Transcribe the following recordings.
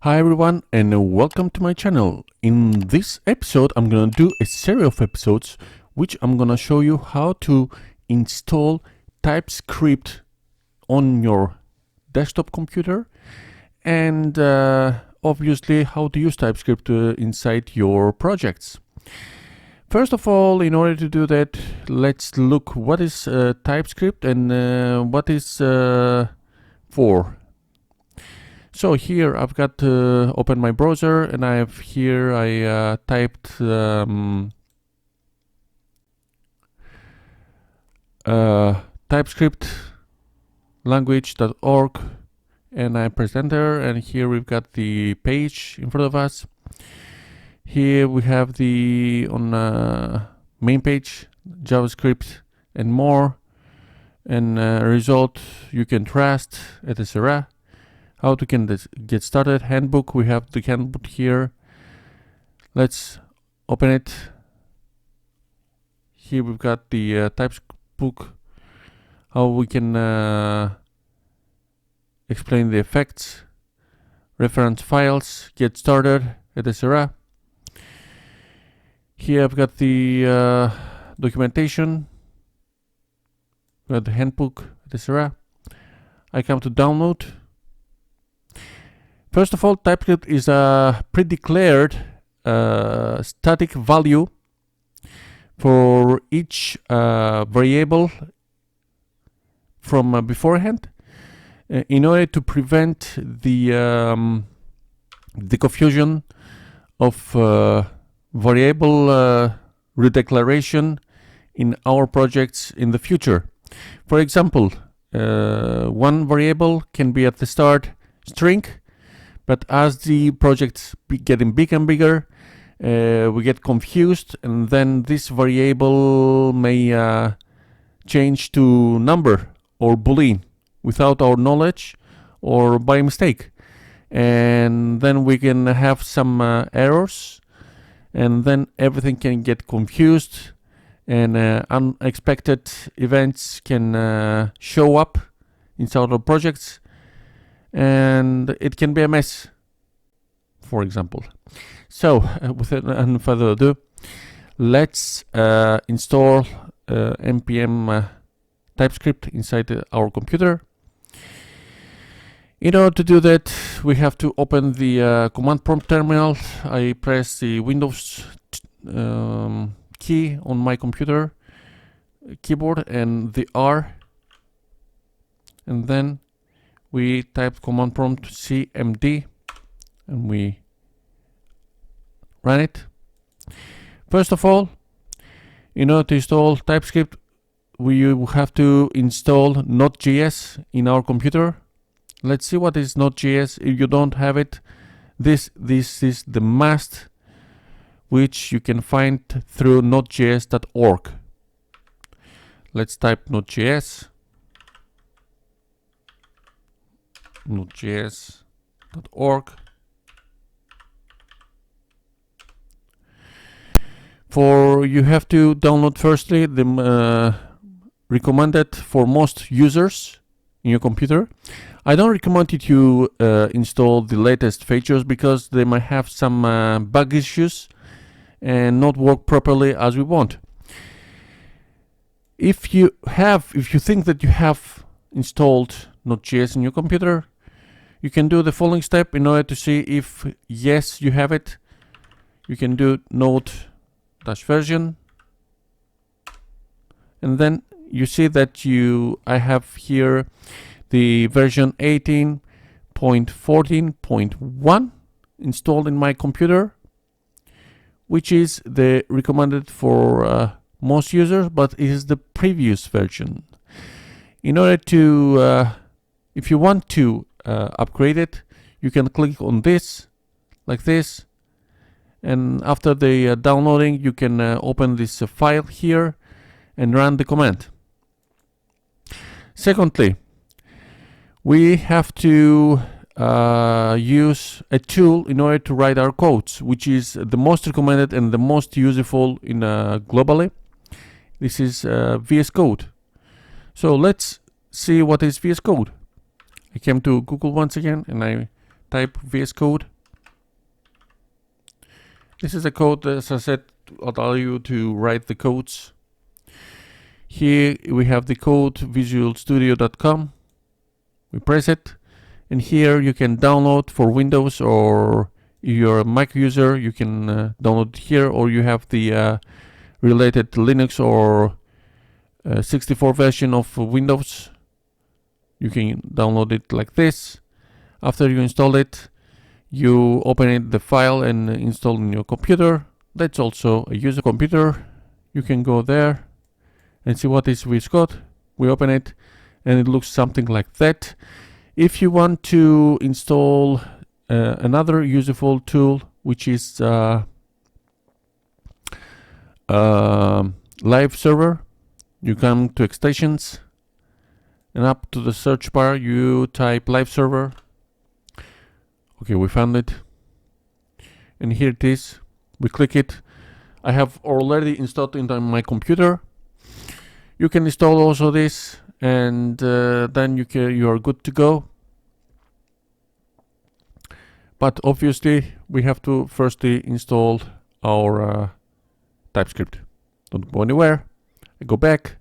Hi everyone and welcome to my channel. In this episode I'm gonna do a series of episodes which I'm gonna show you how to install Typescript on your desktop computer and obviously how to use Typescript inside your projects. First of all, in order to do that, let's look what is Typescript and what is for. So here I've got to open my browser and I typed Typescript language.org and I press enter, and here we've got the page in front of us. Here we have the main page, JavaScript and more, and result you can trust, etc. How to get started. Handbook, we have the handbook here. Let's open it. Here we've got the types book, how we can explain the effects, reference files, get started, etc. Here I've got the documentation, we have the handbook, etc. I come to download. First of all, Typescript is a pre-declared static value for each variable from beforehand in order to prevent the confusion of variable redeclaration in our projects in the future. For example, one variable can be at the start string, but as the project's getting bigger and bigger, we get confused, and then this variable may change to number or boolean without our knowledge or by mistake. And then we can have some errors, and then everything can get confused, and unexpected events can show up inside our projects, and it can be a mess, for example. So without further ado, let's install npm Typescript inside our computer. In order to do that, we have to open the command prompt terminal. I press the Windows key on my computer keyboard and the R, and then we type command prompt cmd and we run it. First of all, in order to install Typescript, we have to install nodejs in our computer. Let's see what is nodejs. If you don't have it, this is the must, which you can find through nodejs.org. Let's type nodejs. nodejs.org. You have to download firstly the recommended for most users in your computer. I don't recommend you to install the latest features because they might have some bug issues and not work properly as we want. If you think that you have installed Node.js in your computer, you can do the following step in order to see if yes you have it. You can do node-version, and then you see that I have here the version 18.14.1 installed in my computer, which is the recommended for most users, but it is the previous version. In order to if you want to upgrade it, you can click on this like this, and after the downloading you can open this file here and run the command. Secondly, we have to use a tool in order to write our codes, which is the most recommended and the most useful in globally. This is VS Code. So let's see what is VS Code. I came to Google once again and I type VS Code This is a code, as I said, to allow you to write the codes. Here we have the code visualstudio.com. We press it, and here you can download for Windows, or if you're a Mac user, you can download here, or you have the related Linux or 64 version of Windows. You can download it like this. After you install it, you open it, the file, and install in your computer. That's also a user computer. You can go there and see what is we've got. We open it, and it looks something like that. If you want to install another useful tool, which is live server, you come to extensions, and up to the search bar you type live server. Okay, we found it, and here it is. We click it. I have already installed it on my computer. You can install also this, and then you are good to go. But obviously we have to firstly install our Typescript. Don't go anywhere. I go back,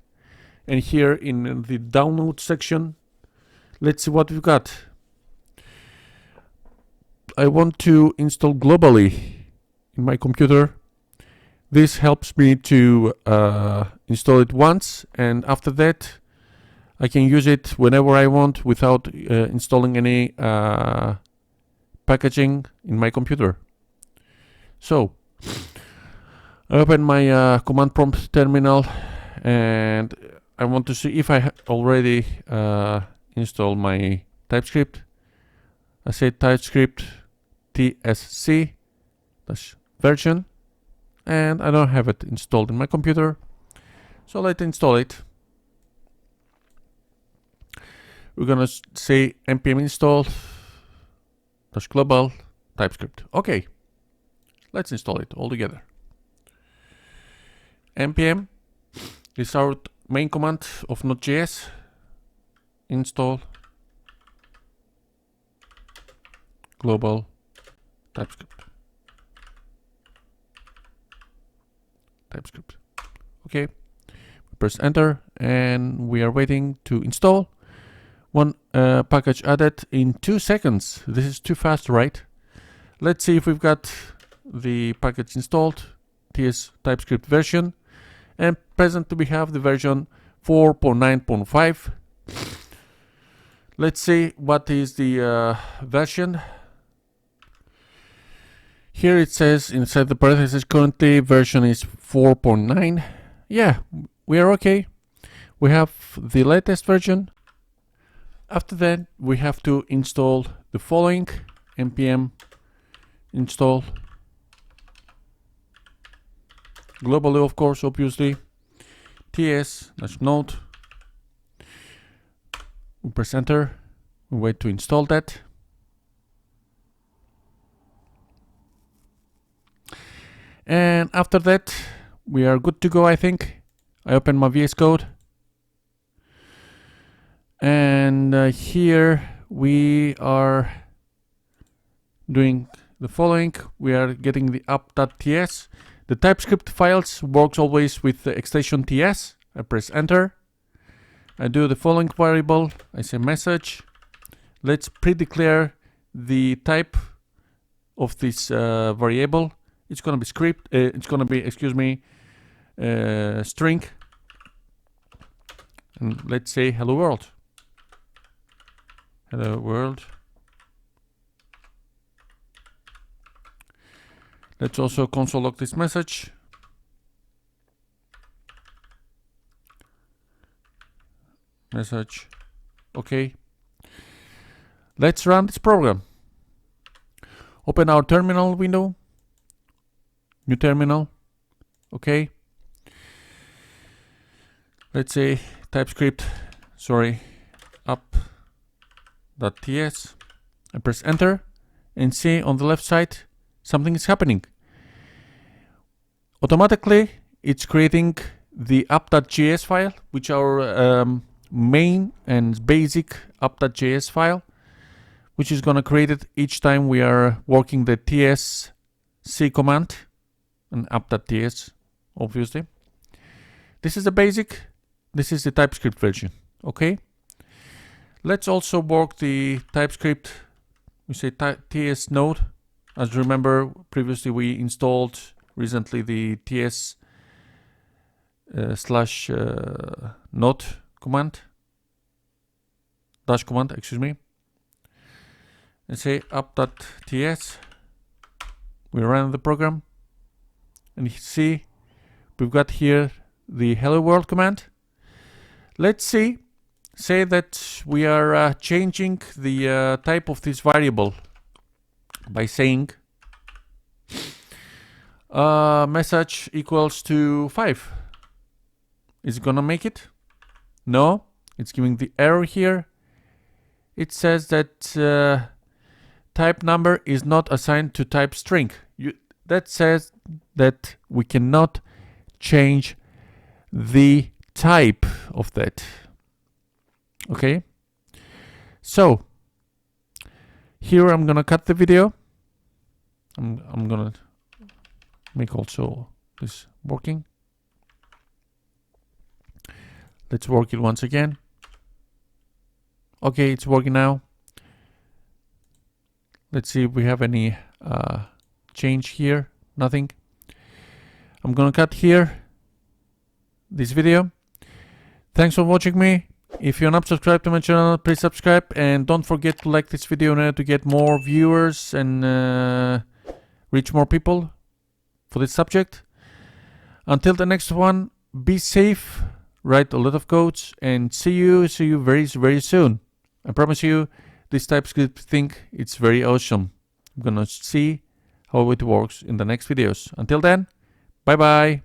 and here in the download section, let's see what we've got. I want to install globally in my computer. This helps me to install it once, and after that I can use it whenever I want without installing any packaging in my computer. So I open my command prompt terminal, and I want to see if I already installed my Typescript. I say Typescript tsc version, and I don't have it installed in my computer, so let's install it. We're gonna say npm install -global Typescript. Okay, let's install it all together. npm is our main command of nodejs. Install global Typescript. Okay, we press enter, and we are waiting to install. One package added in 2 seconds. This is too fast, right? Let's see if we've got the package installed. TS Typescript version, and presently we have the version 4.9.5. Let's see what is the version. Here it says inside the parentheses currently version is 4.9. Yeah, we are okay. We have the latest version. After that we have to install the following: npm install globally, of course, obviously, ts-node. We press enter, we wait to install that. And after that we are good to go, I think. I open my VS Code, and here we are doing the following. We are getting the app.ts. The Typescript files works always with the extension ts. I press enter. I do the following variable. I say message. Let's pre-declare the type of this variable. It's gonna be script. It's gonna be, string. And let's say hello world. Hello world. Let's also console log this message. Message. Okay. Let's run this program. Open our terminal window. New terminal. Okay. Let's say Typescript, app.ts. I press enter, and see on the left side something is happening. Automatically it's creating the app.js file, which our main and basic app.js file, which is gonna create it each time we are working the TS C command and app.ts, obviously. This is the basic. This is the TypeScript version. Okay. Let's also work the TypeScript. We say ts node. As you remember, previously we installed recently the ts slash node command, dash command, excuse me, and say app.ts. We run the program, and you see we've got here the hello world command. Let's say that we are changing the type of this variable by saying message equals to 5. Is it gonna make it? No, it's giving the error here. It says that type number is not assigned to type string. That says that we cannot change the type of that. Okay, so here I'm gonna cut the video. I'm gonna make also this working. Let's work it once again. Okay, it's working now. Let's see if we have any change here. Nothing. I'm gonna cut here this video. Thanks for watching me. If you're not subscribed to my channel, please subscribe, and don't forget to like this video in order to get more viewers and reach more people for this subject. Until the next one, be safe, write a lot of codes, and see you very, very soon. I promise you, this TypeScript thing, it's very awesome. I'm gonna see how it works in the next videos. Until then, bye bye.